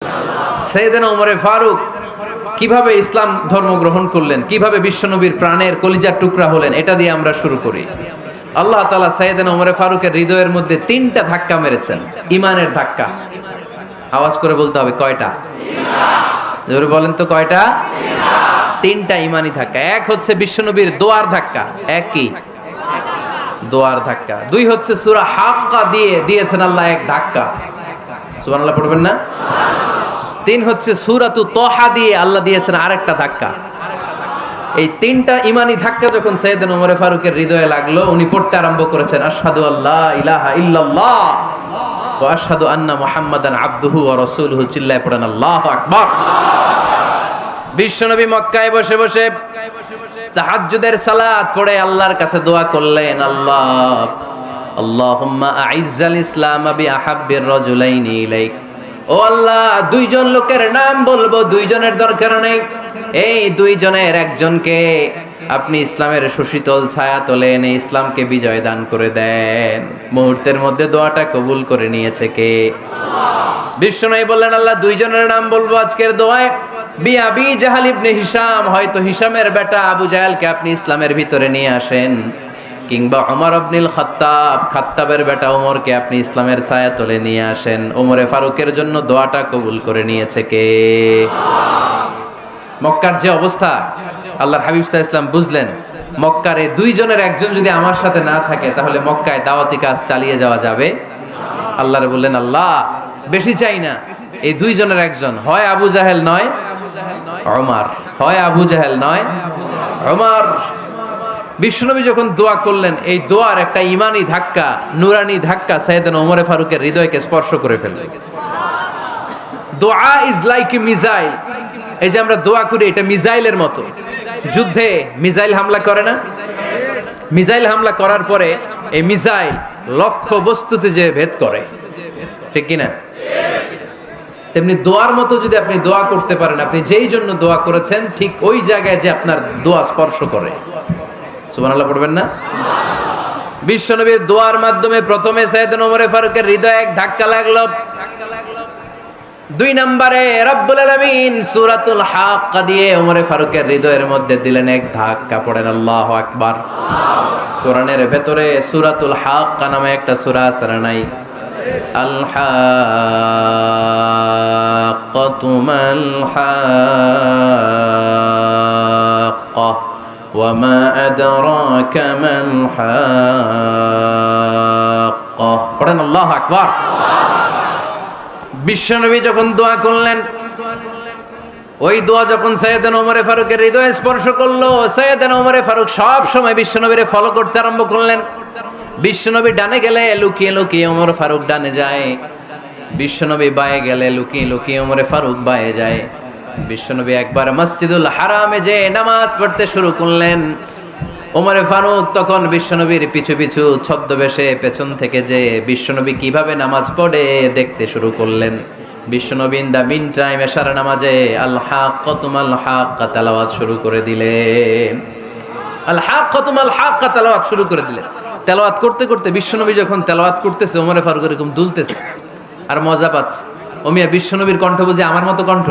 সাইয়েদনা ওমরে ফারুক কিভাবে ইসলাম ধর্ম গ্রহণ করলেন, কিভাবে বিশ্বনবীর প্রাণের কলিজার টুকরা হলেন, এটা দিয়ে আমরা শুরু করি। আল্লাহ তাআলা সাইয়েদনা ওমরে ফারুকের হৃদয়ের মধ্যে 3টা ধাক্কা মেরেছেন, ইমানের ধাক্কা। আওয়াজ করে বলতে হবে কয়টা? জোরে বলেন তো কয়টা? 3টা ইমানি ধাক্কা। এক হচ্ছে বিশ্বনবীর দোয়ার ধাক্কা, এক কি? দোয়ার ধাক্কা। 2 হচ্ছে সূরা হাক্কা দিয়ে দিয়েছেন আল্লাহ এক ধাক্কা, সুবহানাল্লাহ পড়বেন না? 3 হচ্ছে সূরাতু তাহা দিয়ে আল্লাহ দিয়েছেন আরেকটা ধাক্কা। এই 3টা ইমানি ধাক্কা যখন সাইয়েদনা ওমর ফারুকের হৃদয়ে লাগলো, উনি পড়তে আরম্ভ করেছেন আশহাদু আল্লা ইলাহা ইল্লাল্লাহ ওয়া আশহাদু আন্না মুহাম্মাদান আবদুহু ওয়া রাসূলুহু। চিল্লায়ে পড়েন আল্লাহু আকবার। বিশ্বনবী মক্কায় বসে বসে তাহাজ্জুদের সালাত পড়ে আল্লাহর কাছে দোয়া করলেন, আল্লাহুম্মা আইজ্জাল ইসলাম বিআহাব্বির রাজুলাইনি ইলাইক। ও আল্লাহ, 2 জন লোকের নাম বলবো, 2 জনের দরকার নেই, এই 2 জনের একজনকে আপনি ইসলামের সুশীতল ছায়া তলে এনে ইসলামকে বিজয় দান করে দেন। মুহূর্তের মধ্যে দোয়াটা কবুল করে নিয়েছে কে? বিশ্বনবী বললেন, আল্লাহ 2 জনের নাম বলবো আজকের দোয়ায়। আবি জাহাল ইবনে হিশাম, হয়তো হিশামের বেটা আবু জাহেলকে আপনি ইসলামের ভিতরে নিয়ে আসেন, কিংবা ওমর ইবনুল খাত্তাব, খাত্তাবের বেটা ওমরকে আপনি ইসলামের ছায়া তলে নিয়ে আসেন। ওমরে ফারুকের জন্য দোয়াটা কবুল করে নিয়েছে কে? মক্কার যে অবস্থা, আল্লাহর হাবিব সাল্লাল্লাহু আলাইহি ওয়াসাল্লাম বুঝলেন মক্কার এই 2 জনের একজন যদি আমার সাথে না থাকে তাহলে মক্কায় দাওয়াতি কাজ চালিয়ে যাওয়া যাবে। আল্লাহরে বললেন, আল্লাহ বেশি চাই না, এই 2 জনের একজন, হয় আবু জাহেল নয় ওমর, হয় আবু জাহেল নয় ওমর। বিশ্বনবী যখন দোয়া করলেন, এই দোয়ার একটা ইমানি ধাক্কা, নুরানি ধাক্কা সাইয়েদনা ওমর ফারুকের হৃদয়কে স্পর্শ করে ফেলল। দোয়া ইজ লাইক এ মিসাইল। এই যে আমরা দোয়া করি, এটা মিসাইলের মতো। যুদ্ধে মিসাইল হামলা করে না? মিসাইল হামলা করার পরে এই মিসাইল লক্ষ্য বস্তুতে যে ভেদ করে, ঠিক কি না? তেমনি দোয়ার মতো যদি আপনি দোয়া করতে পারেন, আপনি যেই জন্য দোয়া করেছেন ঠিক ওই জায়গায় যে আপনার দোয়া স্পর্শ করে। সুবহানাল্লাহ পড়বেন না? বিশ্বনবীর দোয়ার মাধ্যমে প্রথমে সাইয়েদনা ওমর ফারুকের হৃদয়ে এক ধাক্কা লাগলো। 2 নম্বরে রব্বুল আলামিন সূরাতুল হাক্কা দিয়ে ওমর ফারুকের হৃদয়ের মধ্যে দিলেন এক ধাক্কা। পড়েন আল্লাহু আকবার। কোরআনের ভেতরে সূরাতুল হাক্কা নামে একটা সূরা আছে না নাই? আল হাক্কাতু মাল হাক্কা ওয়া মা আদরাকা মাল হাক্কা। পড়েন আল্লাহু আকবার। বিশ্বনবী যখন দোয়া করলেন, ওই দোয়া যখন সাইয়েদনা ওমর ফারুকের হৃদয়ে স্পর্শ করলো, সাইয়েদনা ওমর ফারুক সব সময় বিশ্বনবীরে ফলো করতে আরম্ভ করলেন। বিশ্বনবী ডানে গেলে লুকিয়ে লুকিয়ে ওমর ফারুক ডানে যায়, বিশ্বনবী বায়ে গেলে লুকিয়ে লুকিয়ে ওমর ফারুক বায়ে যায়। বিশ্বনবী একবার মসজিদুল হারামে যে নামাজ পড়তে শুরু করলেন, ওমর ফারুক তখন বিশ্বনবীর পিছু পিছু ছদ্মবেশে পেছন থেকে যে বিশ্বনবী কিভাবে নামাজ পড়ে দেখতে শুরু করলেন। বিশ্বনবী ইন দা মিন টাইম এশার নামাজে আল হাক্কাতু মাল হাক্কা তেলাওয়াত শুরু করে দিলেন। আল হাক্কাতু মাল হাক্কা তেলাওয়াত শুরু করে দিলেন। তেলাওয়াত করতে করতে বিশ্বনবী যখন তেলাওয়াত করতেছে, ওমর ফারুক এরকম দুলতেছে আর মজা পাচ্ছে। ও মিয়া, বিশ্বনবীর কণ্ঠ বুঝি আমার মতো কণ্ঠ?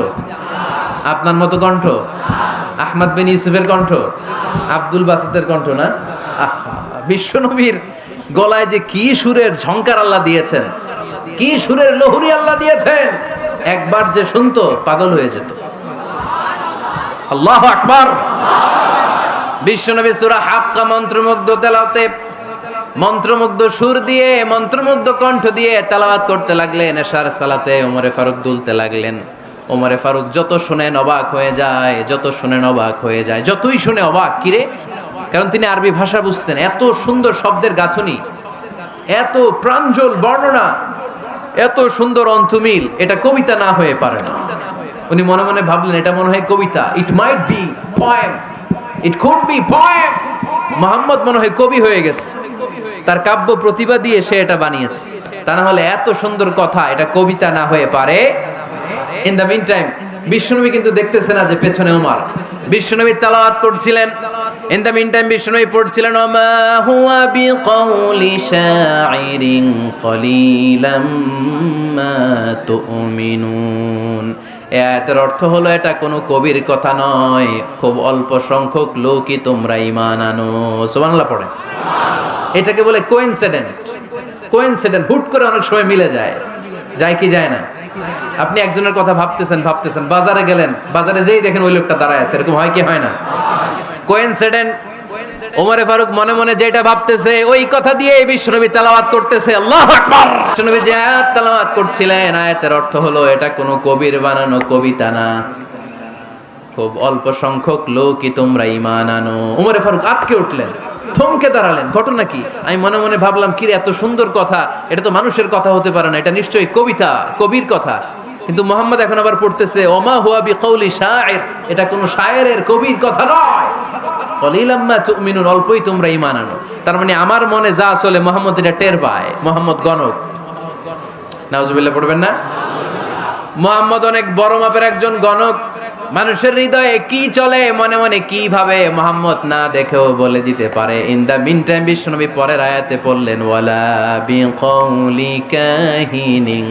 আপনার মতো কণ্ঠ? আহমদ বিন ইউসুফের কণ্ঠ? আব্দুল বাসিতের কণ্ঠ না? বিশ্বনবীর গলায় যে কি সুরের ঝংকার আল্লাহ দিয়েছেন, কি সুরের লহরী আল্লাহ দিয়েছেন, একবার যে শুনতো পাগল হয়ে যেত। আল্লাহু আকবার। বিশ্বনবী সূরা হাক্কা মন্ত্রমুগ্ধ তেলাওয়াতে, মন্ত্রমুগ্ধ সুর দিয়ে, মন্ত্রমুগ্ধ কণ্ঠ দিয়ে তেলাওয়াত করতে লাগলেন। এশার সালাতে ওমর ফারুক দুলতে লাগলেন। ওমর ফারুক যত শুনেন অবাক হয়ে যায়, যত শুনেন অবাক হয়ে যায়, যতই শুনে অবাক। কিরে? কারণ তিনি আরবি ভাষা বুঝতেন। এত সুন্দর শব্দের গাঁথনি, এত প্রাঞ্জল বর্ণনা, এত সুন্দর অন্তমিল, এটা কবিতা না হয়ে পারে না। উনি মনে মনে ভাবলেন, এটা মনে হয় কবিতা। It might be poem, it could be poem. Muhammad মনে হয় কবি হয়ে গেছে, তার কাব্য প্রতিভা দিয়ে সে এটা বানিয়েছে। তা না হলে এত সুন্দর কথা, এটা কবিতা না হয়ে পারে। ইন দ্য মিন টাইম বিশ্বনবী কিন্তু দেখতেছে না যে পেছনে ওমর। বিশ্বনবী তেলাওয়াত করছিলেন, ইন দ্য মিন টাইম বিশ্বনবী পড়ছিলেন ওমা হুয়া বিকাউলি শাইরিন কলিলাম মা তুমিনুন। এই আয়াতের অর্থ হলো এটা কোনো কবির কথা নয়, খুব অল্প সংখ্যক লোকই তোমরা ঈমান আনো। সুবহানাল্লাহ পড়েন। এটাকে বলে কোইন্সিডেন্ট। কোইন্সিডেন্ট হুট করে অনেক সময় মিলে যায়, যায় কি যায় না? আপনি একজনের কথা ভাবতেছেন বাজারে গেলেন, বাজারে যেই দেখেন ওই লোকটা দাঁড়ায় আছে, এরকম হয় কি হয় না? কোইন্সিডেন্ট। ওমরে ফারুক মনে মনে যেটা ভাবতেছে ওই কথা দিয়ে বিশ্বনবী তেলাওয়াত করতেছে, আল্লাহু আকবার। বিশ্বনবী যে আয়াত তেলাওয়াত করছিলেন, আয়াতের অর্থ হলো এটা কোনো কবির বানানো কবিতা না, খুব অল্প সংখ্যক লোকই তোমরা ঈমান আনো। ওমরে ফারুক আটকে উঠলেন, থমকে দাঁড়ালেন। ঘটনা কি? আমি মনে মনে ভাবলাম, কি রে এত সুন্দর কথা, এটা তো মানুষের কথা হতে পারে না, এটা নিশ্চয়ই কবিতা, কবির কথা। কিন্তু মুহাম্মদ এখন আবার পড়তেছে ওমা হুয়া বিকাউলি শাইর, এটা কোনো শায়েরের কবির কথা নয়। কলিলাম মা তুমিনুন, অল্পই তোমরা ঈমান আনো। তার মানে আমার মনে যা চলে মুহাম্মদ এটা টের পায়। মুহাম্মদ গণক। নাউজুবিল্লাহ পড়বেন না? মুহাম্মদ অনেক বড় মাপের একজন গণক। মানুষের হৃদয়ে কি চলে, মনে মনে কি ভাবে, মুহাম্মদ না দেখেও বলে দিতে পারে। ইন দা মিন টাইম বিশ্বনবী পরের আয়াতে পড়লেন ওয়ালা বিকাউলি কাহিনিন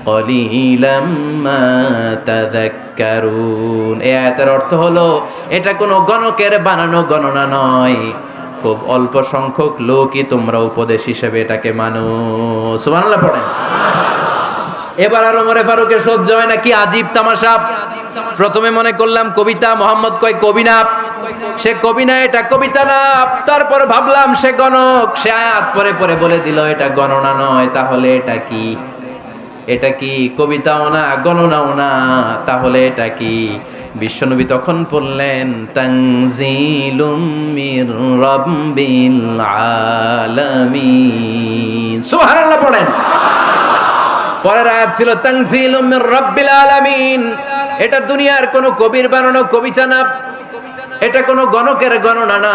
কলিলাম মা তাযাক্কারুন। এই আয়াতের অর্থ হলো এটা কোনো গণকের বানানো গণনা নয়, খুব অল্প সংখ্যক লোকই তোমরা উপদেশ হিসেবে এটাকে মানো। সুবহানাল্লাহ পড়েন। এবার আর ওমরে ফারুকের সহ্য হয় না, কি আজীব তামাশা। প্রথমে মনে করলাম কবিতা, মোহাম্মদ কয় কবি না, সে কবি না, এটা কবিতা না। তারপর ভাবলাম সে গণক, সে আয়াত পরে পরে বলে দিল এটা গণনা নয়, তাহলে এটা কি? এটা কি কবিতাও না, গণনাও না, তাহলে এটা কি? বিশ্বনবী তখন বললেন তানজিলুম মির রাব্বিল আলামিন। সুবহানাল্লাহ পড়েন। পরের আয়াত ছিল তানজিলুম মির রাব্বিল আলামিন। এটা দুনিয়ার কোনো কবির বানানো কবিতা না, এটা কোনো গণকের গণনা না,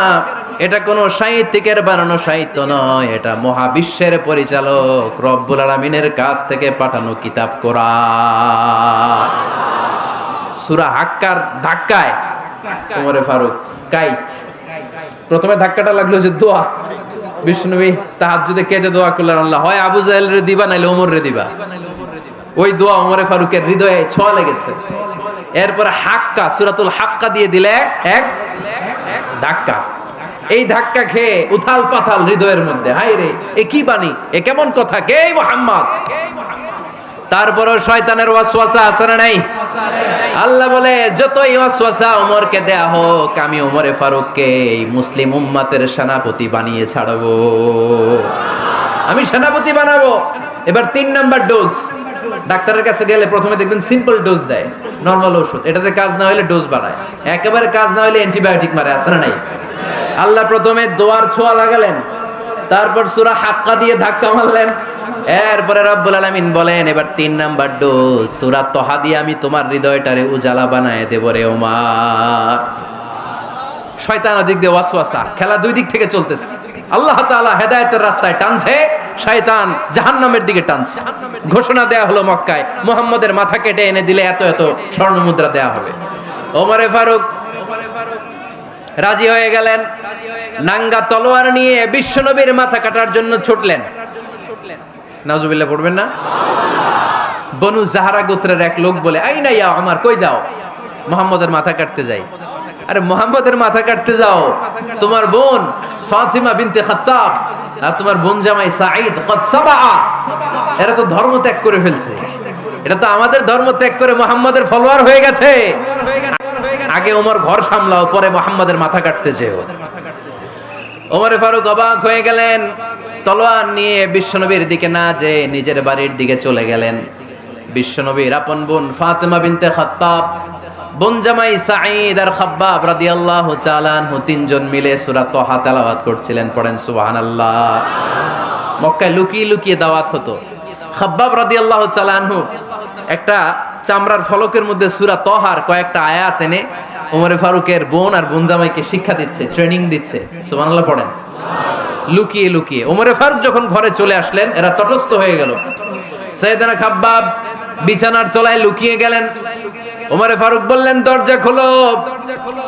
এটা কোনো সাহিত্যিকের বানানো সাহিত্য নয়, এটা মহাবিশ্বের পরিচালক রব্বুল আলামিনের কাছ থেকে পাঠানো কিতাব কোরআন। সূরা হাক্কার ধাক্কায় ওমরে ফারুক কাইত। প্রথমে ধাক্কাটা লাগলো যে দোয়া। বিষ্ণুনবী তাহাজ্জুদে কেঁদে দোয়া করলেন, আল্লাহ হয় আবু জাহেল রে দিবা নাইলে ওমর রে দিবা। ওই দোয়া ওমরে ফারুকের হৃদয়ে ছোঁয়া লেগেছে। এরপরে হাক্কা, সূরাতুল হাক্কা দিয়ে দিলে এক ধাক্কা। এই ধাক্কা খেয়ে উথাল পাথাল হৃদয়ের মধ্যে, হায় রে এ কি বাণী, এ কেমন কথা, কে মুহাম্মদ? তারপরও শয়তানের ওয়াসওয়াসা আছে না নাই? আল্লাহ বলে যতই ওয়াসওয়াসা ওমরকে দেয়া হোক, আমি ওমরে ফারুককে এই মুসলিম উম্মতের সেনাপতি বানিয়ে ছাড়বো, আমি সেনাপতি বানাবো। এবার 3 নাম্বার ডোজ। ডাক্তারের কাছে গেলে প্রথমে দেখবেন সিম্পল ডোজ দেয়, নরমাল ওষুধ, এটাতে কাজ না হলে ডোজ বাড়ায়, একেবারে কাজ না হলে অ্যান্টিবায়োটিক মারে, আছে না নাই? আল্লাহ প্রথমে দোয়ার ছোঁয়া লাগালেন, তারপর সূরা হাক্কা দিয়ে ধাক্কা মারলেন, এরপরে রব্বুল আলামিন বলেন এবার 3 নাম্বার ডোজ সূরা তহা দিয়ে আমি তোমার হৃদয়টারে উজালা বানায় দেব রে ওমর। শয়তান ওদিক দিয়ে ওয়াসওয়াসা, খেলা দুই দিক থেকে চলতেছে। আল্লাহ তাআলা হেদায়েতের রাস্তায় টানছে, শয়তান জাহান্নামের দিকে টানছে। ঘোষণা দেয়া হলো মক্কায়, মুহাম্মদের মাথা কেটে এনে দিলে এত এত স্বর্ণ মুদ্রা দেয়া হবে। ওমরে ফারুক রাজি হয়ে গেলেন, নাঙ্গা তলোয়ার নিয়ে বিশ্বনবীর মাথা কাটার জন্য ছুটলেন। নাউজুবিল্লাহ পড়বেন না? বনু জাহরা গোত্রের এক লোক বলে, আইনা ইয়া আমার, কই যাও? মুহাম্মদের মাথা কাটতে যাই। আরে মুহাম্মদের মাথা কাটতে যাও, তোমার বোন ফাতিমা বিনতে খাত্তাব আর তোমার বোন জামাই সাঈদ কদ সাবা, এরা তো ধর্ম ত্যাগ করে ফেলছে, এটা তো আমাদের ধর্ম ত্যাগ করে মুহাম্মদের ফলোয়ার হয়ে গেছে। আগে ওমর ঘর সামলাও, পরে মুহাম্মদের মাথা কাটতে যেও। ওমরে ফারুক অবাক হয়ে গেলেন, তলোয়ার নিয়ে বিশ্বনবীর দিকে না যেয়ে নিজের বাড়ির দিকে চলে গেলেন। বিশ্বনবীর আপন বোন ফাতিমা বিনতে খাত্তাব, বোন জামাই সাঈদ আর খাব্বাব রাদিয়াল্লাহু তাআলা আনহু, 3 জন মিলে সূরা তহা তেলাওয়াত করছিলেন। পড়েন সুবহানাল্লাহ। মক্কায় লুকিয়ে লুকিয়ে দাওয়াত হতো। খাব্বাব রাদিয়াল্লাহু তাআলা আনহু একটা চামড়ার ফলকের মধ্যে সূরা তহার কয়েকটা আয়াত এনে ওমরে ফারুকের বোন আর বোন জামাইকে শিক্ষা দিচ্ছে, ট্রেনিং দিচ্ছে। সুবহানাল্লাহ পড়েন। লুকিয়ে লুকিয়ে ওমরে ফারুক যখন ঘরে চলে আসলেন, এরা তটস্থ হয়ে গেল। সাইয়েদনা খাব্বাব বিছানার তলায় লুকিয়ে গেলেন। ওমরে ফারুক বললেন দরজা খোলো।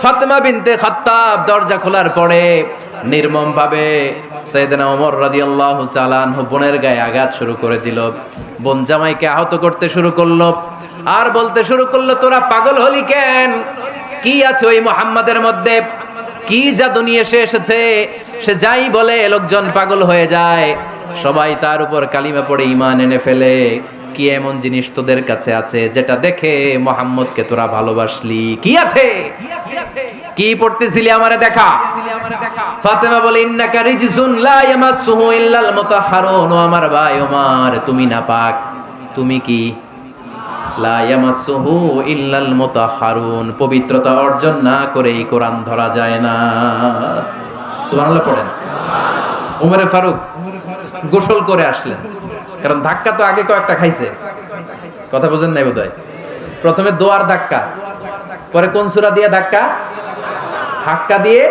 ফাতেমা বিনতে খাত্তাব দরজা খোলার পরে নির্মম ভাবে সাইয়েদনা ওমর রাদিয়াল্লাহু তাআলা আনহু বোনের গায়ে আঘাত শুরু করে দিল। বোন জামাইকে আহত করতে শুরু করলো আর বলতে শুরু করলো, তোরা পাগল হলি কেন? কি আছে ওই মুহাম্মাদের মধ্যে? কি জাদু নিয়ে এসেছে? সে যাই বলে লোকজন পাগল হয়ে যায়, সবাই তার উপর কালিমা পড়ে ঈমান এনে ফেলে। কি এমন জিনিস তোদের কাছে আছে যেটা দেখে মুহাম্মদকে তোরা ভালোবাসলি? কি আছে? কি পড়তেছিলি আমারে দেখা। ফাতেমা বলে ইন্নাকা রিজসুন লা ইয়ামাসসুহু ইল্লাল মুতাহহারুন। ও আমার ভাই ওমর, তুমি নাপাক। তুমি কি? লা ইয়ামাসসুহু ইল্লাল মুতাহহারুন, পবিত্রতা অর্জন না করে এই কোরআন ধরা যায় না। সুবহানাল্লাহ পড়েন। ওমরে ফারুক গোসল করে আসলেন, কারণ ধাক্কা তো আগে কয়েকটা খাইছে। কথা বুঝেন নাই বোধহয়? প্রথমে দোয়ার ধাক্কা, পরে কোন সূরা দিয়ে ধাক্কা? হাক্কা দিয়ে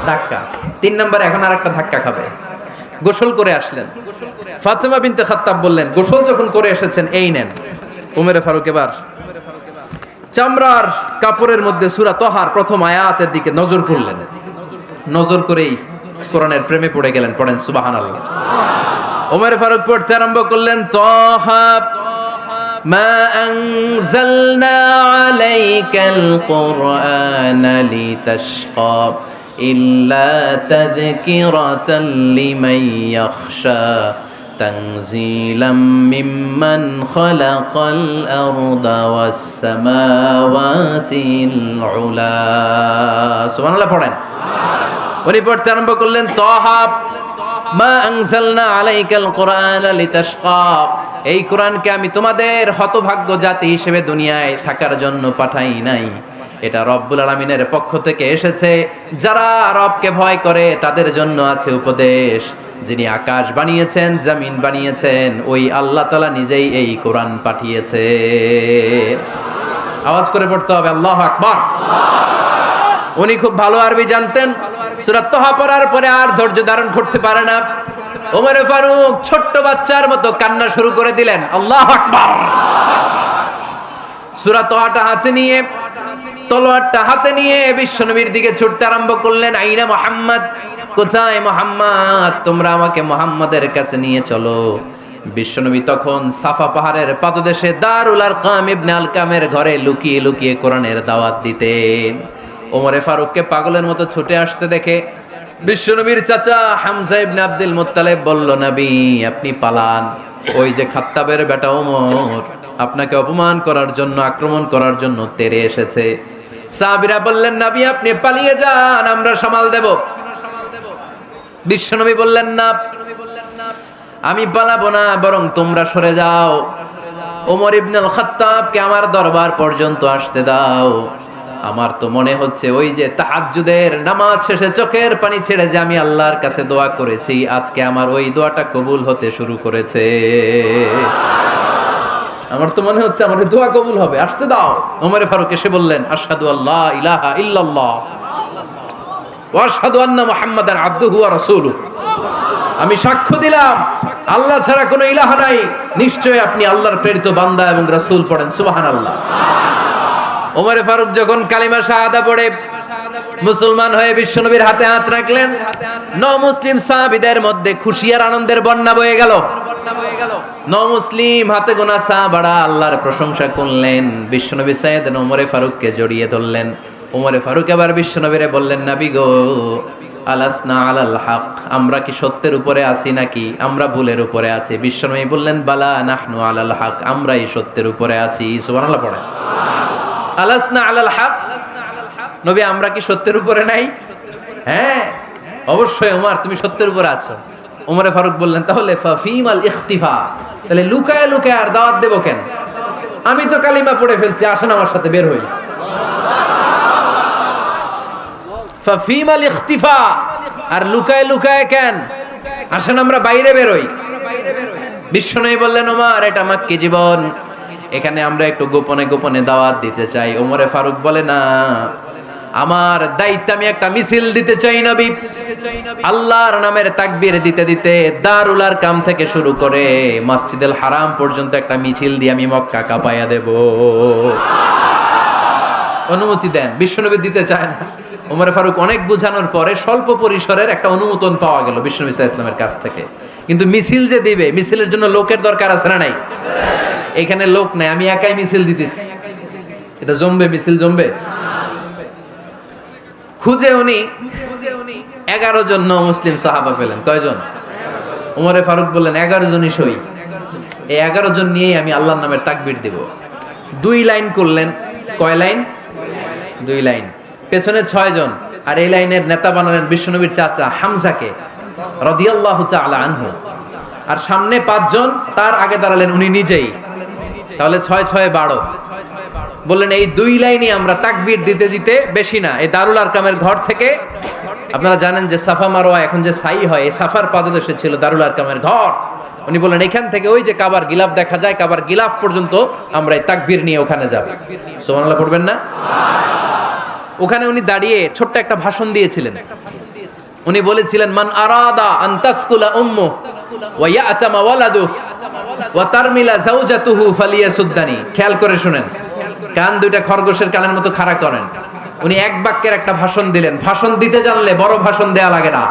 ধাক্কা। 3 নম্বরে এখন আরেকটা ধাক্কা খাবে। গোসল করে আসলেন। ফাতেমা বিনতে খাত্তাব বললেন, গোসল যখন করে এসেছেন এই নেন। ওমরে ফারুক এবার চামড়ার কাপড়ের মধ্যে সূরা তহার প্রথম আয়াতের দিকে নজর করলেন। নজর করেই কোরআনের প্রেমে পড়ে গেলেন। পড়েন সুবহানাল্লাহ। ওমর ফারুক পড়তে আরম্ভ করলেন, তহা মা আনজালনা আলাইকাল কুরআনা লিতাশকা ইল্লা তাযকিরাতাল লিমান ইয়াখশা তানজিলাম মিম্মান খালাকাল আরদা ওয়াস সামাওয়াতিল উলা। সুবহানাল্লাহ পড়েন। উনি পড়তে আরম্ভ করলেন, তহা মা আনজালনা আলাইকাল কুরআনা লিতাশকা, এই কোরআনকে আমি তোমাদের হতভাগ্য জাতি হিসেবে দুনিয়ায় থাকার জন্য পাঠাই নাই। এটা রব্বুল আলামিনের পক্ষ থেকে এসেছে। যারা রবকে ভয় করে তাদের জন্য আছে উপদেশ। যিনি আকাশ বানিয়েছেন, জমিন বানিয়েছেন, ওই আল্লাহ তাআলা নিজেই এই কোরআন পাঠিয়েছে। আওয়াজ করে পড়তে হবে আল্লাহু আকবার। উনি খুব ভালো আরবি জানতেন। সূরা তহা পড়ার পরে আর ধৈর্য ধারণ করতে পারে না। ওমর ফারুক ছোট্ট বাচ্চার মতো কান্না শুরু করে দিলেন। আল্লাহু আকবার। সূরা তহাটা হাতে নিয়ে, তলোয়ারটা হাতে নিয়ে বিশ্বনবীর দিকে ছুটতে আরম্ভ করলেন। আইনা মুহাম্মদ, কোথায় মুহাম্মদ? তোমরা আমাকে মুহাম্মাদের কাছে নিয়ে চলো। বিশ্বনবী তখন সাফা পাহাড়ের পাদদেশে দারুল আরকাম ইবনে আলকামের ঘরে লুকিয়ে লুকিয়ে কোরআনের দাওয়াত দিতেন। ওমরে ফারুককে পাগলের মতো ছুটে আসতে দেখে বিশ্বনবীর চাচা হামজা ইবনে আব্দুল মুত্তালিব বলল, নবী আপনি পালান। ওই যে খাত্তাবের বেটা ওমর আপনাকে অপমান করার জন্য, আক্রমণ করার জন্য তেরে এসেছে। সাহাবীরা বললেন, নবী আপনি পালিয়ে যান, আমরা সামাল দেব। বিশ্বনবী বললেন, না আমি পালাবো না, বরং তোমরা সরে যাও। ওমর ইবনুল খাত্তাবকে আমার দরবার পর্যন্ত আসতে দাও। আমার তো মনে হচ্ছে ওই যে তাহাজ্জুদের নামাজ শেষে চোখের পানি ছেড়ে যে আমি আল্লাহর কাছে দোয়া করেছি, আজকে আমার ওই দোয়াটা কবুল হতে শুরু করেছে। আমার তো মনে হচ্ছে আমার দোয়া কবুল হবে, আসতে দাও। ওমর ফারুক এসে বললেন, আশহাদু আল্লা ইলাহা ইল্লাল্লাহ ওয়া আশহাদু আন্না মুহাম্মাদান আবদুহু ওয়া রাসূলুহু, আমি সাক্ষ্য দিলাম আল্লাহ ছাড়া কোনো ইলাহ নাই, নিশ্চয়ই আপনি আল্লাহর প্রেরিত বান্দা এবং রাসূল। পড়েন সুবহানাল্লাহ। ওমর ফারুক যখন কালিমা শাহাদা পড়ে মুসলমান হয়ে বিশ্বনবীর হাতে হাত রাখলেন, নমুসলিম সাহাবীদের মধ্যে খুশি আর আনন্দের বন্যা বয়ে গেল। নমুসলিম হাতে গোনা সাহাবারা আল্লাহর প্রশংসা করলেন। বিশ্বনবী সাইয়েদনা ওমর ফারুককে জড়িয়ে ধরলেন। ওমর ফারুক আবার বিশ্বনবীরে বললেন, নবী গো আলাসনা আলাল হক, আমরা কি সত্যের উপরে আছি নাকি আমরা ভুলের উপরে আছি? বিশ্বনবী বললেন, বালা নাহনু আলাল হক, আমরাই সত্যের উপরে আছি। সুবহানাল্লাহ পড়েন। আলাসনা আলাল হক, নবী আমরা কি সত্যের উপরে নাই? হ্যাঁ অবশ্যই ওমর তুমি সত্যের উপরে আছো। ওমরে ফারুক বললেন, তাহলে ফাফিমাল ইখতিফা, তাহলে লুকায় লুকায় আর দাওয়াত দেব কেন? আমি তো কালিমা পড়ে ফেলছি, আসেন আমার সাথে বের হই। ফাফিমাল ইখতিফা, আর লুকায় লুকায় কেন? আসেন আমরা বাইরে বের হই। বিশ্বনবী বললেন, ওমর এটা মাক্কি জীবন, এখানে আমরা একটু গোপনে গোপনে দাওয়াত দিতে চাই। ওমরে ফারুক বলে, না আমার দায়িত্ব, আমি একটা মিছিল দিতে চাই নবী। আল্লাহর নামের তাকবীর দিতে দিতে দারুল আরকাম থেকে শুরু করে মসজিদুল হারাম পর্যন্ত একটা মিছিল দিয়ে আমি মক্কা কাঁপাইয়া দেব। অনুমতি দেন, বিশ্বনবী দিতে চায় না। ওমর ফারুক অনেক বোঝানোর পরে স্বল্প পরিসরের একটা অনুমোদন পাওয়া গেল বিশ্বনবী সাল্লাল্লাহু আলাইহি ওয়াসাল্লামের কাছ থেকে। কিন্তু মিছিল যে দিবে, মিছিলের জন্য লোকের দরকার আছে না নাই? এখানে লোক নাই, আমি একাই মিছিল দিতেছি। এটা জমবে? মিছিল জমবে? খুঁজে উনি 11 জন মুসলিম সাহাবা পেলেন। কয়জন? ওমরে ফারুক বললেন 11 জনই সই। এই 11 জন নিয়েই আমি আল্লাহর নামের তাকবীর দেব। 2 লাইন করলেন। কয় লাইন? 2 লাইন। পেছনে 6 জন, আর এই লাইনের নেতা বানালেন বিশ্বনবীর চাচা হামজাকে রাদিয়াল্লাহু তাআলা আনহু। আর সামনে 5 জন, তার আগে দাঁড়ালেন উনি নিজেই। তাহলে 6 6 12। বললেন এই 2 লাইনে আমরা তাকবীর দিতে দিতে, বেশি না, এই দারুল আরকামের ঘর থেকে, আপনারা জানেন যে সাফা মারওয়া এখন যে সাই হয়, এই সাফার পাদদেশে ছিল দারুল আরকামের ঘর। উনি বললেন এখান থেকে ওই যে কাবার গিলাফ দেখা যায়, কাবার গিলাফ পর্যন্ত আমরা এই তাকবীর নিয়ে ওখানে যাব। সুবহানাল্লাহ পড়বেন না? ওখানে উনি দাঁড়িয়ে ছোট্ট একটা ভাষণ দিয়েছিলেন। উনি বলেছিলেন মান আরাদা আন তাসকুলা উম্মু ওয়া ইয়াতামা ওয়ালাদু ওয়া তারমিলা যাওজাতুহু ফালিয়াসুদ্দানি। খেয়াল করে শুনেন, কান দুইটা খরগোশের কানের মতো খাড়া করেন। উনি এক বাক্যের একটা ভাষণ দিলেন। ভাষণ দিতে জানলে বড় ভাষণ দেয়া লাগে না।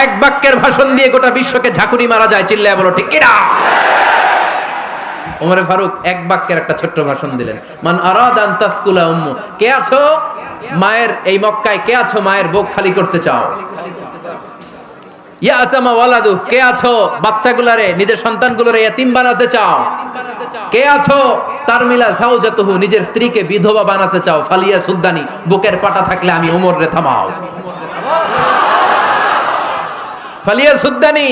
এক বাক্যের ভাষণ দিয়ে গোটা বিশ্বকে ঝাঁকুনি মারা যায়। চিল্লায় বলো ঠিক কিনা? ওমরে ফারুক এক বাক্যের একটা ছোট্ট ভাষণ দিলেন। মান আরাদা আন তাসকুলা উম্মু, কে আছো মায়ের এই মক্কায়, কে আছো মায়ের বুক খালি করতে চাও? ইয়াতামা ওয়ালাদু, কে আছো বাচ্চাগুলারে, নিজের সন্তানগুলোরে ইয়াতিম বানাতে চাও? কে আছো তারমিলা যাওজাতুহু, নিজের স্ত্রীকে বিধবা বানাতে চাও? ফালিয়া সুদ্দানি, বুকের পাটা থাকলে আমি ওমর রে থামাও। ফালিয়া সুদ্দানি,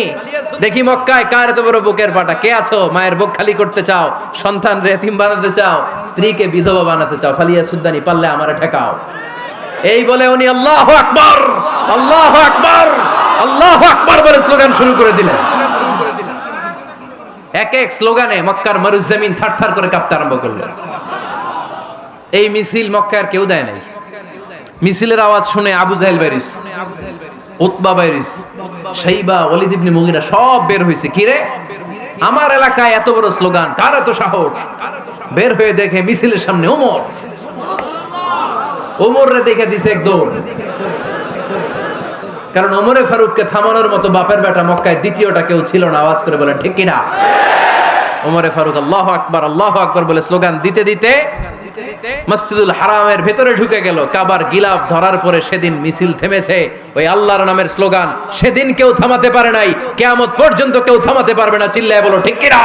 দেখি মক্কায় কার এত বড় বুকের পাটা। কে আছো মায়ের বুক খালি করতে চাও, সন্তান রে এতিম বানাতে চাও, স্ত্রীকে বিধবা বানাতে চাও? ফালিয়া সুদ্দানি, পারলে আমারে ঠেকাও। এই বলে উনি আল্লাহু আকবার, আল্লাহু আকবার, আল্লাহু আকবার বলে স্লোগান শুরু করে দিলেন। এক এক স্লোগানে মক্কার মরুজমিন থারথার করে কাঁপতে আরম্ভ করলো। এই মিছিল মক্কার কেউ দেয় নাই। মিছিলের আওয়াজ শুনে আবু জাহেল বাইরিস, উতবা বাইরিস, শাইবা, ওয়ালিদ ইবনে মুগিরা সব বের হয়েছে। কিরে, আমার এলাকায় এত বড় স্লোগান, কার এত সাহস? বের হয়ে দেখে মিছিলের সামনে ওমর। ওমর রে দেখে দিছে এক দৌড়। কারণ ওমরে ফারুককে থামানোর মতো বাপের বেটা মক্কায় দ্বিতীয়টা কেউ ছিল না। আওয়াজ করে বলেন ঠিক কিনা? ওমরে ফারুক আল্লাহু আকবার, আল্লাহু আকবার বলে স্লোগান দিতে দিতে মসজিদুল হারামের ভেতরে ঢুকে গেল। কাবার গিলাফ ধরার পরে সেদিন মিছিল থেমেছে। ওই আল্লাহর নামের স্লোগান সেদিন কেউ থামাতে পারে নাই, কিয়ামত পর্যন্ত কেউ থামাতে পারবে না। চিল্লায় বলো ঠিক কিনা?